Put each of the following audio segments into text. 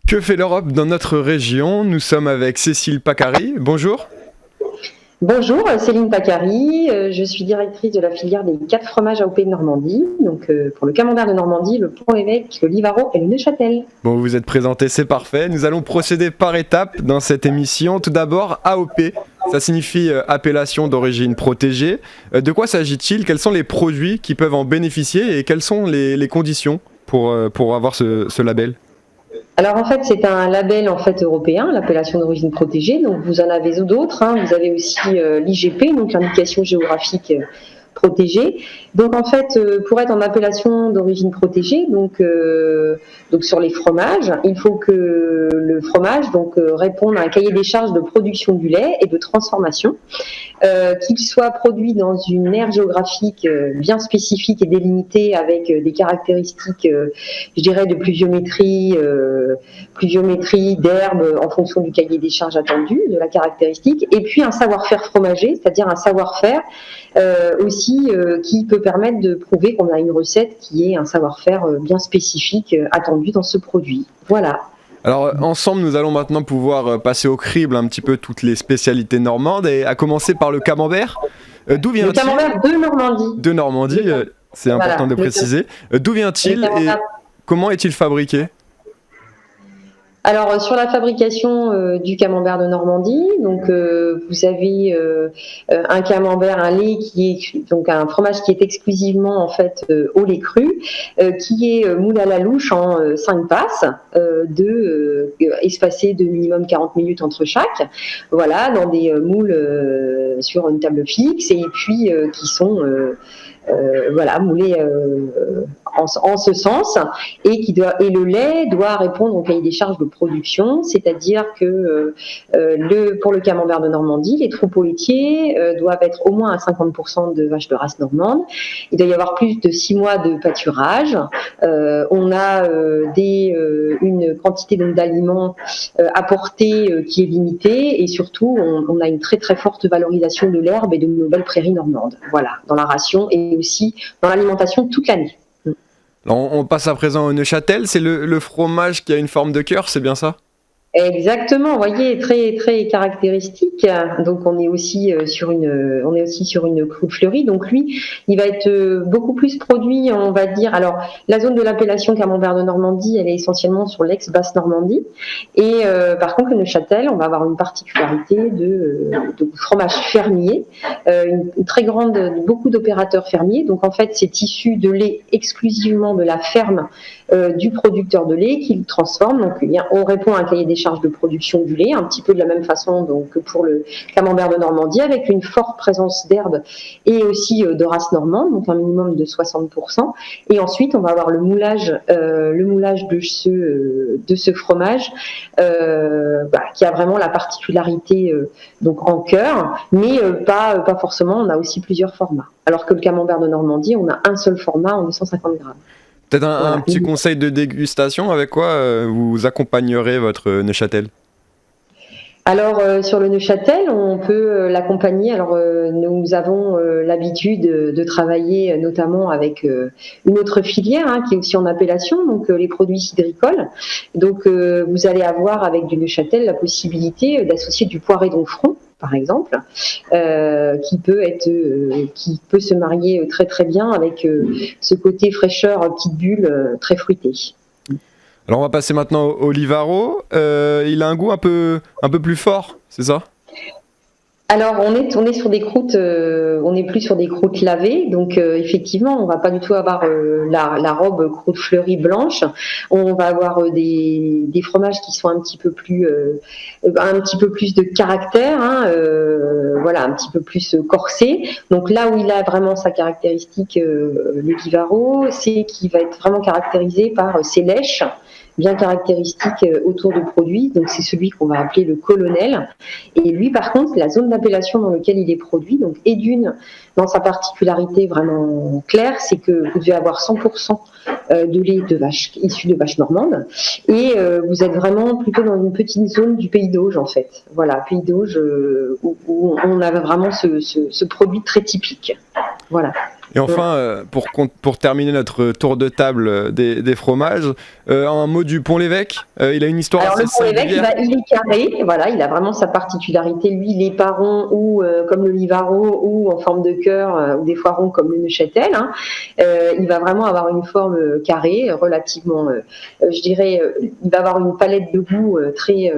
Que fait l'Europe dans notre région? Nous sommes avec Cécile Pacary. Bonjour. Bonjour, Céline Pacary, je suis directrice de la filière des 4 fromages AOP de Normandie, donc pour le Camembert de Normandie, le Pont-l'Évêque, le Livaro et le Neuchâtel. Bon, vous êtes présenté, c'est parfait. Nous allons procéder par étapes dans cette émission. Tout d'abord, AOP, ça signifie appellation d'origine protégée. De quoi s'agit-il? Quels sont les produits qui peuvent en bénéficier et quelles sont les conditions pour avoir ce label? Alors en fait, c'est un label en fait européen, l'appellation d'origine protégée. Donc vous en avez d'autres. Vous avez aussi l'IGP, donc l'indication géographique protégée. Donc en fait, pour être en appellation d'origine protégée, donc sur les fromages, il faut que le fromage réponde à un cahier des charges de production du lait et de transformation, qu'il soit produit dans une aire géographique bien spécifique et délimitée avec des caractéristiques, je dirais, de pluviométrie, d'herbe en fonction du cahier des charges attendu, de la caractéristique, et puis un savoir-faire fromager, c'est-à-dire un savoir-faire aussi qui peut permettre de prouver qu'on a une recette qui est un savoir-faire bien spécifique attendu dans ce produit. Voilà. Alors ensemble, nous allons maintenant pouvoir passer au crible un petit peu toutes les spécialités normandes et à commencer par le camembert. D'où vient-il? Le camembert de Normandie. De Normandie, c'est important de préciser. D'où vient-il et comment est-il fabriqué? Alors sur la fabrication du camembert de Normandie, donc vous avez un camembert, un lait qui est donc un fromage qui est exclusivement en fait au lait cru, qui est moulé à la louche en 5 passes, espacées de minimum 40 minutes entre chaque. Voilà, dans des moules sur une table fixe et puis qui sont moulés en ce sens et le lait doit répondre au cahier des charges de production, c'est-à-dire que pour le camembert de Normandie, les troupeaux laitiers doivent être au moins à 50% de vaches de race normande. Il doit y avoir plus de 6 mois de pâturage. On a une quantité d'aliments apportés qui est limitée et surtout on a une très très forte valorisation de l'herbe et de nos belles prairies normandes. Voilà, dans la ration et aussi dans l'alimentation toute l'année. Alors, on passe à présent au Neuchâtel, c'est le fromage qui a une forme de cœur, c'est bien ça? Exactement, vous voyez, très très caractéristique. Donc on est aussi sur une croûte fleurie. Donc lui, il va être beaucoup plus produit, on va dire. Alors la zone de l'appellation Camembert de Normandie, elle est essentiellement sur l'ex-Basse Normandie. Et par contre, le Neuchâtel, on va avoir une particularité de fromage fermier, beaucoup d'opérateurs fermiers. Donc en fait, c'est issu de lait exclusivement de la ferme du producteur de lait qui le transforme. Donc on répond à un cahier des charges de production du lait, un petit peu de la même façon donc, que pour le camembert de Normandie, avec une forte présence d'herbe et aussi de race normande, donc un minimum de 60%. Et ensuite, on va avoir le moulage de ce fromage qui a vraiment la particularité donc en cœur, mais pas forcément, on a aussi plusieurs formats. Alors que le camembert de Normandie, on a un seul format en 250 grammes. Peut-être un petit conseil de dégustation, avec quoi vous accompagnerez votre Neuchâtel? Alors sur le Neuchâtel, on peut l'accompagner. Alors nous avons l'habitude de travailler notamment avec une autre filière qui est aussi en appellation, donc les produits cidricoles. Donc vous allez avoir avec du Neuchâtel la possibilité d'associer du poiré d'Onfront, par exemple, qui peut se marier très très bien avec ce côté fraîcheur petite bulle très fruité. Alors on va passer maintenant au Livaro. Il a un goût un peu plus fort, c'est ça? Alors on est sur des croûtes, on est plus sur des croûtes lavées, donc effectivement on va pas du tout avoir la robe croûte fleurie blanche. On va avoir des fromages qui sont un petit peu plus de caractère, voilà, un petit peu plus corsé. Donc là où il a vraiment sa caractéristique, le Livaro, c'est qu'il va être vraiment caractérisé par ses lèches bien caractéristique autour du produit, donc c'est celui qu'on va appeler le colonel. Et lui, par contre, la zone d'appellation dans laquelle il est produit, donc Édune, dans sa particularité vraiment claire, c'est que vous devez avoir 100% de lait de vache issu de vaches normandes, et vous êtes vraiment plutôt dans une petite zone du Pays d'Auge en fait. Voilà, Pays d'Auge où on a vraiment ce produit très typique. Voilà. Et enfin, pour terminer notre tour de table des fromages, un mot du Pont-l'Évêque. Il a une histoire Alors assez le Pont-l'Évêque, singulière. il est carré, voilà, il a vraiment sa particularité. Lui, il est pas rond ou comme le Livaro ou en forme de cœur ou des fois rond comme le Neuchâtel. Hein. Il va vraiment avoir une forme carrée, relativement, je dirais, il va avoir une palette de goût très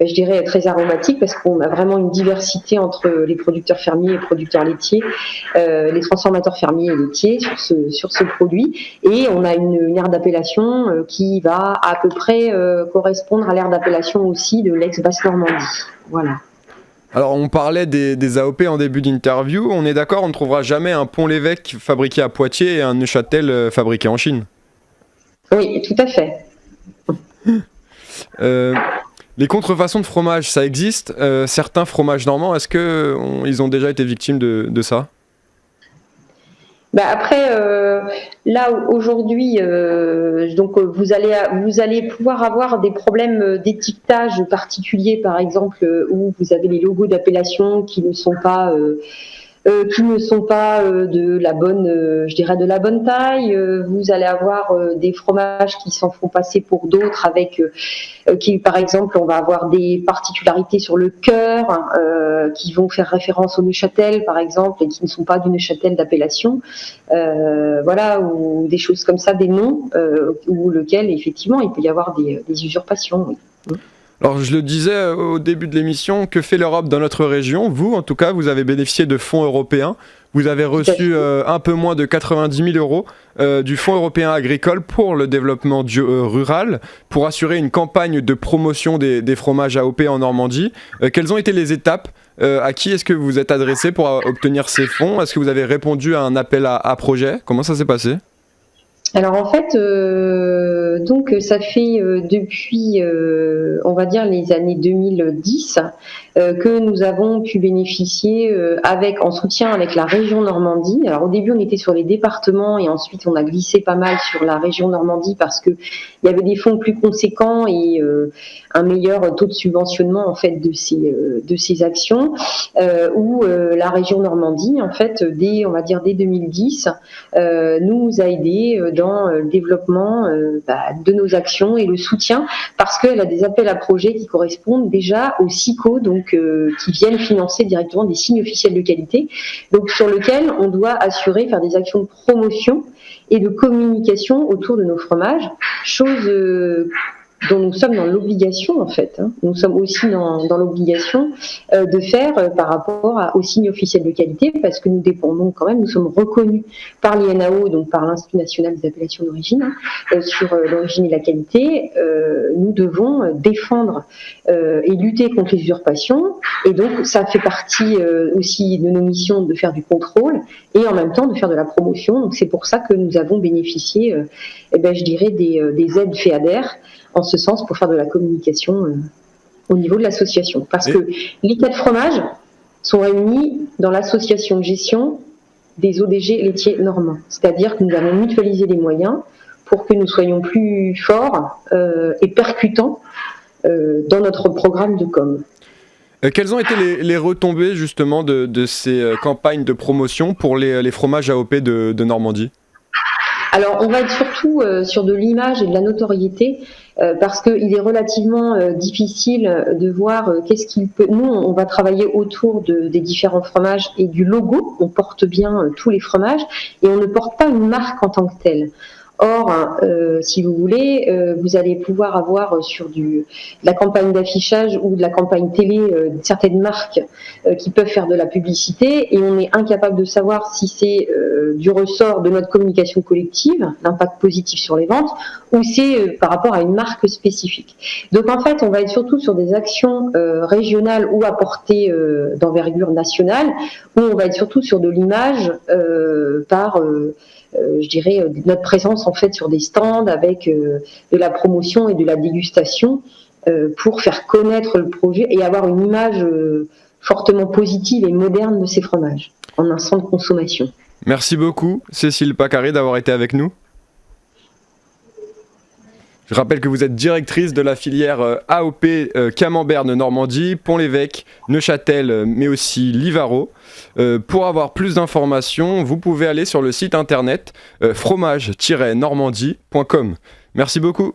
je dirais très aromatique parce qu'on a vraiment une diversité entre les producteurs fermiers et producteurs laitiers, les transformateurs fermiers et laitiers sur ce produit. Et on a une aire d'appellation qui va à peu près correspondre à l'aire d'appellation aussi de l'ex-Basse-Normandie. Voilà. Alors on parlait des AOP en début d'interview, on est d'accord, on ne trouvera jamais un Pont-l'Évêque fabriqué à Poitiers et un Neuchâtel fabriqué en Chine. Oui, tout à fait. Les contrefaçons de fromage, ça existe. Certains fromages normands, est-ce qu'ils ont déjà été victimes de ça ? Après, là aujourd'hui, donc vous allez pouvoir avoir des problèmes d'étiquetage particuliers, par exemple, où vous avez les logos d'appellation qui ne sont pas de la bonne, je dirais de la bonne taille. Vous allez avoir des fromages qui s'en font passer pour d'autres, avec qui, par exemple, on va avoir des particularités sur le cœur qui vont faire référence au Neuchâtel, par exemple, et qui ne sont pas du Neuchâtel d'appellation. Voilà, ou des choses comme ça, des noms, ou lequel, effectivement, il peut y avoir des usurpations. Oui. Alors je le disais au début de l'émission, que fait l'Europe dans notre région ? Vous, en tout cas, vous avez bénéficié de fonds européens. Vous avez reçu un peu moins de 90 000 euros du Fonds européen agricole pour le développement rural, pour assurer une campagne de promotion des fromages AOP en Normandie. Quelles ont été les étapes ? À qui est-ce que vous êtes adressé pour obtenir ces fonds ? Est-ce que vous avez répondu à un appel à projet ? Comment ça s'est passé ? Alors en fait, donc ça fait depuis, on va dire les années 2010, que nous avons pu bénéficier en soutien avec la région Normandie. Alors au début, on était sur les départements et ensuite on a glissé pas mal sur la région Normandie parce que il y avait des fonds plus conséquents et un meilleur taux de subventionnement en fait de ces actions. Où la région Normandie, en fait, dès 2010, nous a aidés dans le développement de nos actions et le soutien, parce qu'elle a des appels à projets qui correspondent déjà aux SICO, donc qui viennent financer directement des signes officiels de qualité, donc sur lequel on doit faire des actions de promotion et de communication autour de nos fromages, chose dont nous sommes dans l'obligation en fait. Hein. Nous sommes aussi dans l'obligation de faire par rapport aux signes officiels de qualité, parce que nous dépendons quand même, nous sommes reconnus par l'INAO, donc par l'Institut national des appellations d'origine, sur l'origine et la qualité. Nous devons défendre et lutter contre les usurpations, et donc ça fait partie aussi de nos missions de faire du contrôle et en même temps de faire de la promotion. Donc c'est pour ça que nous avons bénéficié, je dirais, des aides FEADER en ce sens pour faire de la communication au niveau de l'association. Parce que les 4 fromages sont réunis dans l'association de gestion des ODG laitiers normands. C'est-à-dire que nous avons mutualisé les moyens pour que nous soyons plus forts et percutants dans notre programme de com. Quelles ont été les retombées justement de ces campagnes de promotion pour les fromages AOP de Normandie ? Alors, on va être surtout sur de l'image et de la notoriété, parce qu'il est relativement difficile de voir qu'est-ce qu'il peut... Nous, on va travailler autour des différents fromages et du logo. On porte bien tous les fromages et on ne porte pas une marque en tant que telle. Or, si vous voulez, vous allez pouvoir avoir sur de la campagne d'affichage ou de la campagne télé certaines marques qui peuvent faire de la publicité, et on est incapable de savoir si c'est du ressort de notre communication collective, l'impact positif sur les ventes, ou c'est par rapport à une marque spécifique. Donc en fait, on va être surtout sur des actions régionales ou à portée d'envergure nationale, où on va être surtout sur de l'image je dirais, notre présence en fait sur des stands avec de la promotion et de la dégustation pour faire connaître le projet et avoir une image fortement positive et moderne de ces fromages en un centre de consommation. Merci beaucoup Cécile Pacari d'avoir été avec nous. Je rappelle que vous êtes directrice de la filière AOP Camembert de Normandie, Pont-l'Évêque, Neuchâtel, mais aussi Livaro. Pour avoir plus d'informations, vous pouvez aller sur le site internet fromage-normandie.com. Merci beaucoup.